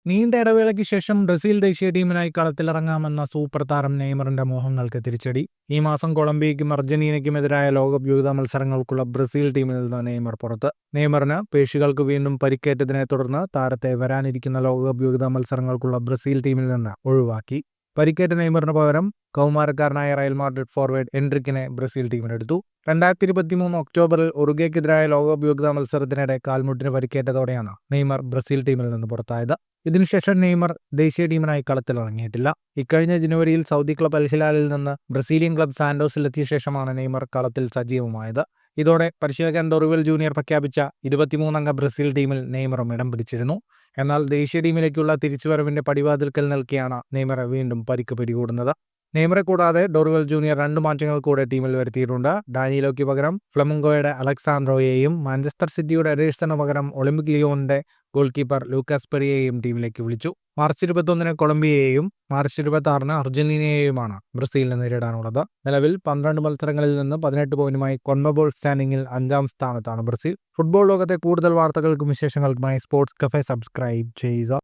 നീണ്ട ഇടവേളയ്ക്ക് ശേഷം ബ്രസീൽ ദേശീയ ടീമിനായി കളത്തിലിറങ്ങാമെന്ന സൂപ്പർ താരം നെയ്മറിന്റെ മോഹങ്ങൾക്ക് തിരിച്ചടി. ഈ മാസം കൊളംബിയയ്ക്കും അർജന്റീനയ്ക്കുമെതിരായ ലോകകപ്പ് യോഗ്യതാ മത്സരങ്ങൾക്കുള്ള ബ്രസീൽ ടീമിൽ നിന്ന് നെയ്മർ പുറത്ത്. നെയ്മറിന് പേശികൾക്ക് വീണ്ടും പരിക്കേറ്റതിനെ തുടർന്ന് താരത്തെ വരാനിരിക്കുന്ന ലോകകപ്പ് യോഗ്യതാ മത്സരങ്ങൾക്കുള്ള ബ്രസീൽ ടീമിൽ നിന്ന് ഒഴിവാക്കി. പരിക്കേറ്റ നെയ്മറിന് പകരം കൗമാരക്കാരനായ റയൽ മാഡ്രിഡ് ഫോർവേഡ് എൻട്രിക്കിനെ ബ്രസീൽ ടീമിനെടുത്തു. 2023 ഒക്ടോബറിൽ ഉറുഗ്വേക്കെതിരായ ലോകകപ്പ് യോഗ്യതാ മത്സരത്തിനിടെ കാൽമുട്ടിന് പരിക്കേറ്റതോടെയാണ് നെയ്മർ ബ്രസീൽ ടീമിൽ നിന്ന് പുറത്തായത്. ഇതിനുശേഷം നെയ്മർ ദേശീയ ടീമിനായി കളത്തിലിറങ്ങിയിട്ടില്ല. ഇക്കഴിഞ്ഞ ജനുവരിയിൽ സൗദി ക്ലബ് അൽ ഹിലാലിൽ നിന്ന് ബ്രസീലിയൻ ക്ലബ് സാന്റോസിലെത്തിയ ശേഷമാണ് നെയ്മർ കളത്തിൽ സജീവമായത്. ഇതോടെ പരിശീലകൻ ഡോറിവൽ ജൂനിയർ പ്രഖ്യാപിച്ച 23-അംഗ ബ്രസീൽ ടീമിൽ നെയ്മറും ഇടം പിടിച്ചിരുന്നു. എന്നാൽ ദേശീയ ടീമിലേക്കുള്ള തിരിച്ചുവരവിന്റെ പടിവാതിൽക്കൽ നിൽക്കെയാണ് നെയ്മറെ വീണ്ടും പരിക്ക് പിടികൂടുന്നത്. നെയ്മറെ കൂടാതെ ഡോറിവൽ ജൂനിയർ 2 മാറ്റങ്ങൾ കൂടെ ടീമിൽ വരുത്തിയിട്ടുണ്ട്. ഡാനിലോയ്ക്ക് പകരം ഫ്ലമംഗോയുടെ അലക്സാൻഡ്രോയെയും മാഞ്ചസ്റ്റർ സിറ്റിയുടെ എഡേഴ്സന് പകരം ഒളിമ്പിക് ലിയോണിന്റെ ഗോൾ കീപ്പർ ലൂക്കാസ് പെറിയയെയും ടീമിലേക്ക് വിളിച്ചു. മാർച്ച് 21-ന് കൊളംബിയയെയും മാർച്ച് 26-ന് അർജന്റീനയെയുമാണ് ബ്രസീലിന് നേരിടാനുള്ളത്. നിലവിൽ 12 മത്സരങ്ങളിൽ നിന്ന് 18 പോയിന്റുമായി കോൺമെബോൾ സ്റ്റാൻഡിംഗിൽ 5-ാം സ്ഥാനത്താണ് ബ്രസീൽ. ഫുട്ബോൾ ലോകത്തെ കൂടുതൽ വാർത്തകൾക്കും വിശേഷങ്ങൾക്കുമായി സ്പോർട്സ് കഫേ സബ്സ്ക്രൈബ് ചെയ്യുക.